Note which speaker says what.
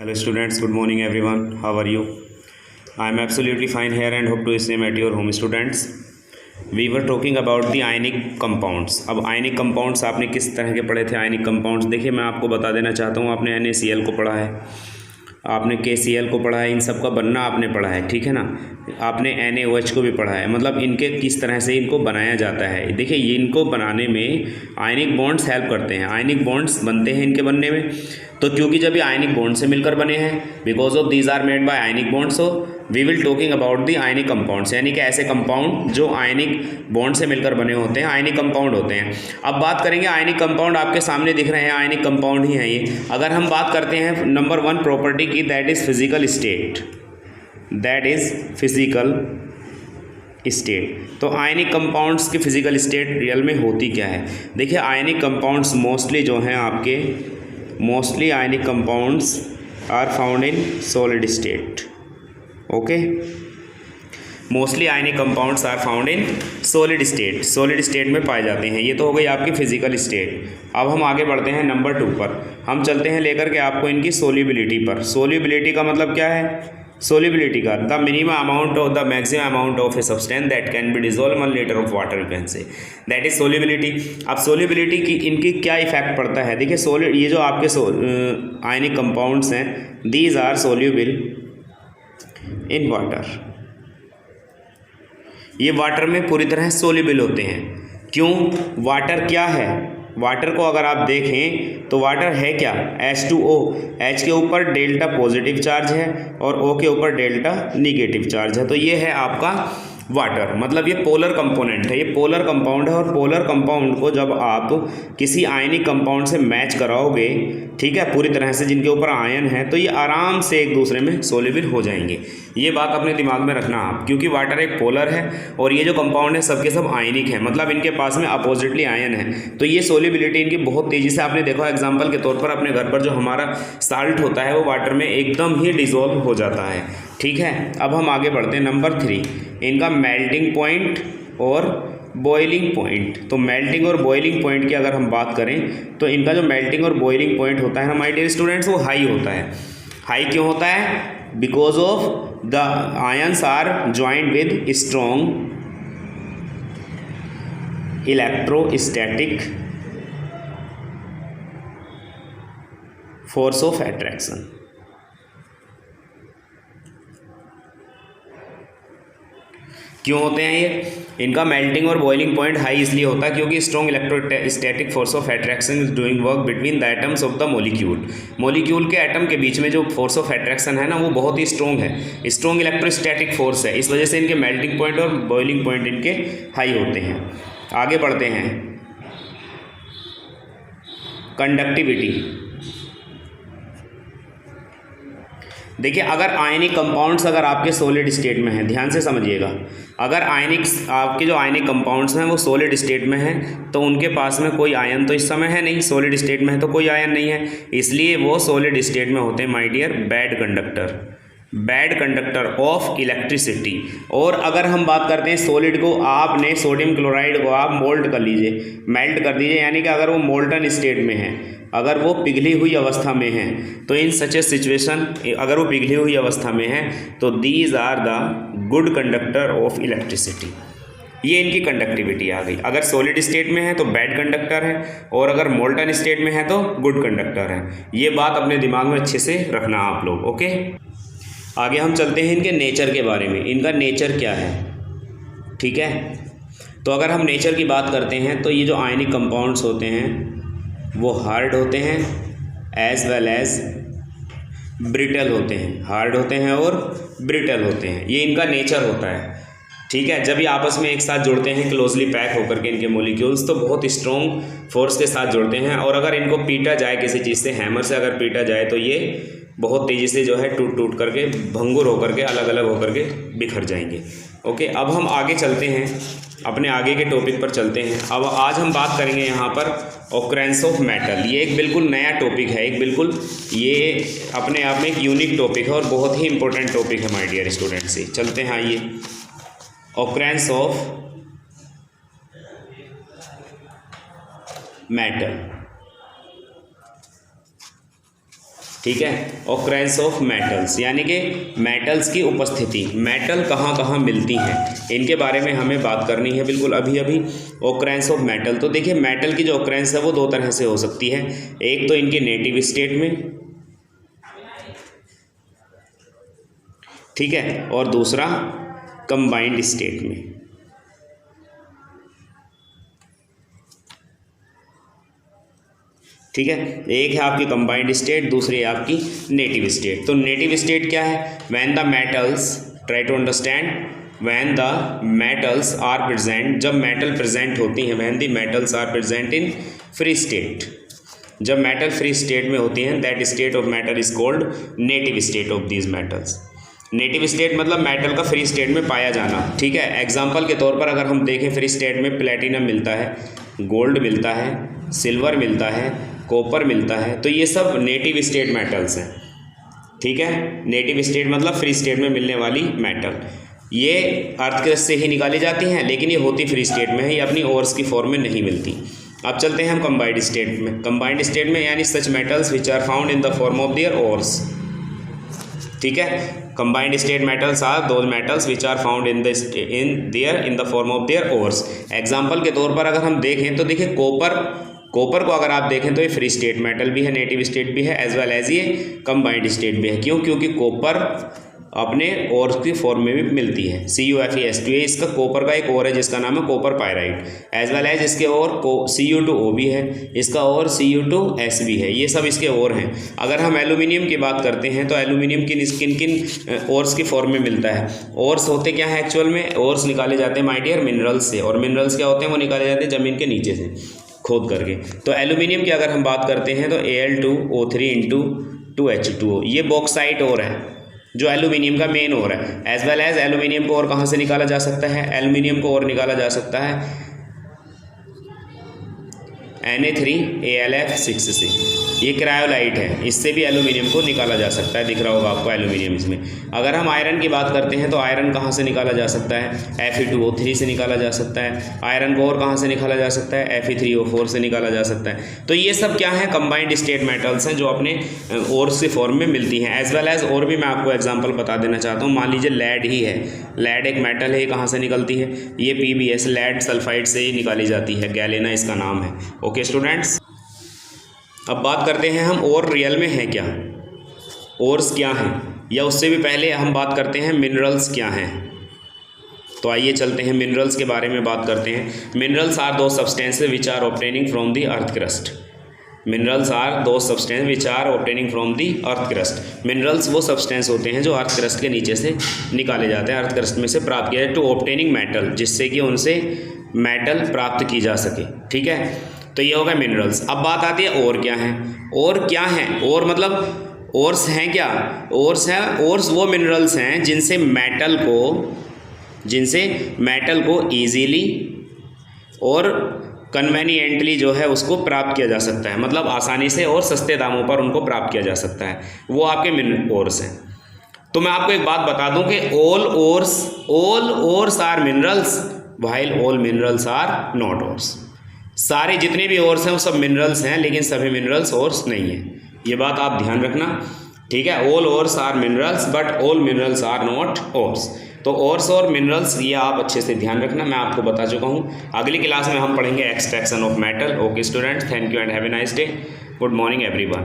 Speaker 1: Hello students, good morning everyone. How are you? I am absolutely fine here and hope to same at your home students. We were talking about the ionic compounds. अब ionic compounds आपने किस तरह के पढ़े थे? ionic compounds देखिए मैं आपको बता देना चाहता हूँ, आपने NaCl को पढ़ा है, आपने KCl को पढ़ा है, इन सब का बनना आपने पढ़ा है, ठीक है ना। आपने NaOH को भी पढ़ा है, मतलब इनके किस तरह से इनको बनाया जाता है। देखिए ये इनको बनाने में आयनिक बॉन्ड्स हेल्प करते हैं, आयनिक बॉन्ड्स बनते हैं इनके बनने में। तो क्योंकि जब ये आयनिक बॉन्ड से मिलकर बने हैं, because of these are made by ionic bonds, so we will talking about the ionic compounds, यानी कि ऐसे कंपाउंड जो आयनिक बॉन्ड से मिलकर बने होते हैं, आयनिक कंपाउंड होते हैं। अब बात करेंगे आयनिक कंपाउंड, आपके सामने दिख रहे हैं आयनिक कंपाउंड ही हैं ये। अगर हम बात करते हैं नंबर 1 प्रॉपर्टी की, that is physical state, that is physical state. तो आयनिक कंपाउंड्स की फिजिकल स्टेट रियल में होती क्या है? देखिए आयनिक कंपाउंड्स मोस्टली जो हैं आपके, mostly ionic compounds are found in solid state. Okay, mostly ionic compounds are found in solid state, solid state में पाए जाते हैं। ये तो हो गई आपकी फिजिकल स्टेट। अब हम आगे बढ़ते हैं नंबर 2 पर, हम चलते हैं लेकर के आपको इनकी सोल्यूबिलिटी पर। सोल्यूबिलिटी का मतलब क्या है? सोल्यूबिलिटी का the minimum amount of the maximum amount of a substance that can be dissolve 1 litre of water, you can say that is solubility. अब सोल्यूबिलिटी की इनकी क्या इफेक्ट पड़ता है? देखिए सोल्यूट, ये जो आपके आयनिक कंपाउंड्स हैं, these are soluble in water, ये वाटर में पूरी तरह सोल्यूबल होते हैं। क्यों? वाटर क्या है? वाटर को अगर आप देखें तो वाटर है क्या? H2O, H के ऊपर डेल्टा पॉजिटिव चार्ज है और O के ऊपर डेल्टा निगेटिव चार्ज है। तो ये है आपका वाटर, मतलब ये पोलर कंपोनेंट है, ये पोलर कंपाउंड है। और पोलर कंपाउंड को जब आप किसी आयनिक कंपाउंड से मैच कराओगे, ठीक है, पूरी तरह से जिनके ऊपर आयन है, तो ये आराम से एक दूसरे में सोल्यूबल हो जाएंगे। ये बात अपने दिमाग में रखना आप, क्योंकि वाटर एक पोलर है और ये जो कंपाउंड है सबके सब आयनिक है, मतलब इनके पास में अपोजिटली आयन है। तो ये सोल्यूबिलिटी इनकी बहुत तेज़ी से, आपने देखा एग्जाम्पल के तौर पर अपने घर पर जो हमारा साल्ट होता है वो वाटर में एकदम ही डिजोल्व हो जाता है, ठीक है। अब हम आगे बढ़ते हैं नंबर 3, इनका मेल्टिंग पॉइंट और बॉइलिंग पॉइंट। तो मेल्टिंग और बॉइलिंग पॉइंट की अगर हम बात करें तो इनका जो मेल्टिंग और बॉइलिंग पॉइंट होता है ना माय डियर स्टूडेंट्स, वो हाई होता है। हाई क्यों होता है? Because of the ions are joined with strong electrostatic force of attraction. क्यों होते हैं ये? इनका मेल्टिंग और बॉइलिंग पॉइंट हाई इसलिए होता है क्योंकि strong electrostatic force of attraction is doing work between the atoms of the molecule. Molecule के एटम के बीच में जो फोर्स ऑफ अट्रैक्शन है ना, वो बहुत ही स्ट्रॉन्ग है, स्ट्रॉन्ग इलेक्ट्रोस्टैटिक फोर्स है। इस वजह से इनके मेल्टिंग पॉइंट और बॉइलिंग पॉइंट इनके हाई होते हैं। आगे बढ़ते हैं, कंडक्टिविटी। देखिए अगर आयनिक कंपाउंड्स अगर आपके सॉलिड स्टेट में हैं, ध्यान से समझिएगा, अगर आयनिक आपके जो आयनिक कंपाउंड्स हैं वो सॉलिड स्टेट में हैं तो उनके पास में कोई आयन तो इस समय है नहीं, सॉलिड स्टेट में है तो कोई आयन नहीं है, इसलिए वो सॉलिड स्टेट में होते हैं my dear bad conductor, bad conductor of electricity. और अगर हम बात करते हैं सॉलिड को, आपने सोडियम क्लोराइड को आप मोल्ट कर लीजिए, मेल्ट कर दीजिए, यानी कि अगर वो मोल्टन स्टेट में है, अगर वो पिघली हुई अवस्था में है, तो इन सच ए सिचुएशन, अगर वो पिघली हुई अवस्था में है तो these are the good conductor of electricity. ये इनकी कंडक्टिविटी आ गई। अगर सॉलिड स्टेट में है तो बैड कंडक्टर है और अगर मोल्टन स्टेट में है तो गुड कंडक्टर है। ये बात अपने दिमाग में अच्छे से रखना आप लोग, ओके। आगे हम चलते हैं इनके नेचर के बारे में, इनका नेचर क्या है, ठीक है। तो अगर हम नेचर की बात करते हैं तो ये जो आयनिक कंपाउंड्स होते हैं वो हार्ड होते हैं एज वेल एज ब्रिटल होते हैं, हार्ड होते हैं और ब्रिटल होते हैं, ये इनका नेचर होता है, ठीक है। जब ये आपस में एक साथ जुड़ते हैं क्लोजली पैक होकर के इनके मॉलिक्यूल्स, तो बहुत स्ट्रॉन्ग फोर्स के साथ जुड़ते हैं और अगर इनको पीटा जाए किसी चीज़ से, हैमर से अगर पीटा जाए तो ये बहुत तेज़ी से जो है टूट टूट करके, भंगुर होकर के, अलग अलग होकर के बिखर जाएंगे, ओके। अब हम आगे चलते हैं, अपने आगे के टॉपिक पर चलते हैं। अब आज हम बात करेंगे यहाँ पर ऑकरेंस ऑफ मेटल। ये एक बिल्कुल नया टॉपिक है, एक बिल्कुल ये अपने आप में एक यूनिक टॉपिक है और बहुत ही इंपॉर्टेंट टॉपिक है माय डियर स्टूडेंट्स। से चलते हैं, आइए, ऑकरेंस ऑफ मेटल। ठीक है। ऑकरेंस ऑफ मेटल्स यानी कि मेटल्स की उपस्थिति, मेटल कहाँ कहाँ मिलती हैं, इनके बारे में हमें बात करनी है बिल्कुल अभी अभी। ऑकरेंस ऑफ मेटल, तो देखिए मेटल की जो ऑकरेंस है वो दो तरह से हो सकती है, एक तो इनके नेटिव स्टेट में, ठीक है, और दूसरा कंबाइंड स्टेट में। ठीक है, एक है आपकी कंबाइंड स्टेट, दूसरी है आपकी नेटिव स्टेट। तो नेटिव स्टेट क्या है? When the metals, try to understand, when the metals are present, जब मेटल प्रेजेंट होती हैं, when the metals are present in free state, जब मेटल फ्री स्टेट में होती हैं, that state of matter is called native state of these metals. Native state मतलब metal का free state में पाया जाना, ठीक है। एग्जांपल के तौर पर अगर हम देखें, फ्री स्टेट में प्लेटिनम मिलता है, गोल्ड मिलता है, सिल्वर मिलता है, कॉपर मिलता है, तो ये सब नेटिव स्टेट मेटल्स हैं, ठीक है। नेटिव स्टेट मतलब फ्री स्टेट में मिलने वाली मेटल, ये अर्थ क्रस्ट से ही निकाली जाती हैं, लेकिन ये होती फ्री स्टेट में है, ये अपनी ओर्स की फॉर्म में नहीं मिलती। अब चलते हैं हम कंबाइंड स्टेट में। कंबाइंड स्टेट में यानी such metals which are found in the form of their ores, ठीक है। Combined state metals are those metals which are found in the form of their ores. Example के तौर पर अगर हम देखें तो देखिए कॉपर को अगर आप देखें तो ये फ्री स्टेट मेटल भी है, नेटिव स्टेट भी है, एज वेल एज ये कंबाइंड स्टेट भी है। क्यों? क्योंकि कॉपर अपने ओर की फॉर्म में भी मिलती है, CuFeS2, इसका कॉपर का एक और है जिसका नाम है copper pyrite, as well as इसके और Cu2O भी है, इसका और Cu2S भी है, ये सब इसके और हैं। अगर हम एल्यूमिनियम की बात करते हैं तो एल्यूमिनियम किन किन ओर्स की फॉर्म में मिलता है? ओर्स होते क्या है एक्चुअल में? ओर्स निकाले जाते हैं माय डियर मिनरल्स से, और मिनरल्स क्या होते हैं? वो निकाले जाते हैं ज़मीन के नीचे से खोद करके। तो एल्यूमिनियम की अगर हम बात करते हैं तो Al2O3 × 2H2O, ये बॉक्साइट और है जो एल्यूमिनियम का मेन ओर है। एज वेल एज एल्यूमिनियम को और कहाँ से निकाला जा सकता है? एल्यूमिनियम को और निकाला जा सकता है Na3AlF6 से, ये क्रायोलाइट है, इससे भी एल्यूमिनियम को निकाला जा सकता है, दिख रहा होगा आपको एल्यूमिनियम इसमें। अगर हम आयरन की बात करते हैं तो आयरन कहाँ से निकाला जा सकता है? Fe2O3 से निकाला जा सकता है। आयरन को और कहाँ से निकाला जा सकता है? Fe3O4 से निकाला जा सकता है। तो ये सब क्या है? कंबाइंड स्टेट मेटल्स हैं जो अपने ओर्स की फॉर्म में मिलती हैं। एज वेल एज और भी मैं आपको एग्जाम्पल बता देना चाहता हूँ। मान लीजिए लेड ही है, लेड एक मेटल है, कहाँ से निकलती है? ये PbS लेड सल्फाइड से ही निकाली जाती है, गैलेना इसका नाम है। ओके स्टूडेंट्स, अब बात करते हैं हम और रियल में है क्या, ओर्स क्या हैं, या उससे भी पहले हम बात करते हैं मिनरल्स क्या हैं। तो आइए चलते हैं मिनरल्स के बारे में बात करते हैं। Minerals are those substances which are obtaining from the earth crust. Minerals are those substance which are obtaining from the earth crust. Minerals वो सब्सटेंस होते हैं जो अर्थ क्रस्ट के नीचे से निकाले जाते हैं, अर्थ क्रस्ट में से प्राप्त किया जाए, टू ऑब्टेनिंग मेटल, जिससे कि उनसे मेटल प्राप्त की जा सके, ठीक है। तो ये होगा मिनरल्स। अब बात आती है और क्या है। और क्या है? और मतलब ओर्स हैं क्या? ओर्स हैं, ओर्स वो मिनरल्स हैं जिनसे मेटल को ईजीली और कन्वेनिएंटली जो है उसको प्राप्त किया जा सकता है, मतलब आसानी से और सस्ते दामों पर उनको प्राप्त किया जा सकता है, वो आपके ओर्स हैं। तो मैं आपको एक बात बता दूं कि all ores are minerals while all minerals are not ores. सारे जितने भी ओर्स हैं वो सब मिनरल्स हैं, लेकिन सभी मिनरल्स ओर्स नहीं हैं, ये बात आप ध्यान रखना, ठीक है। All ores are minerals but all minerals are not ores. तो ओर्स और मिनरल्स ये आप अच्छे से ध्यान रखना, मैं आपको बता चुका हूँ। अगली क्लास में हम पढ़ेंगे extraction of metal. Okay students, thank you and have a nice day. Good morning everyone.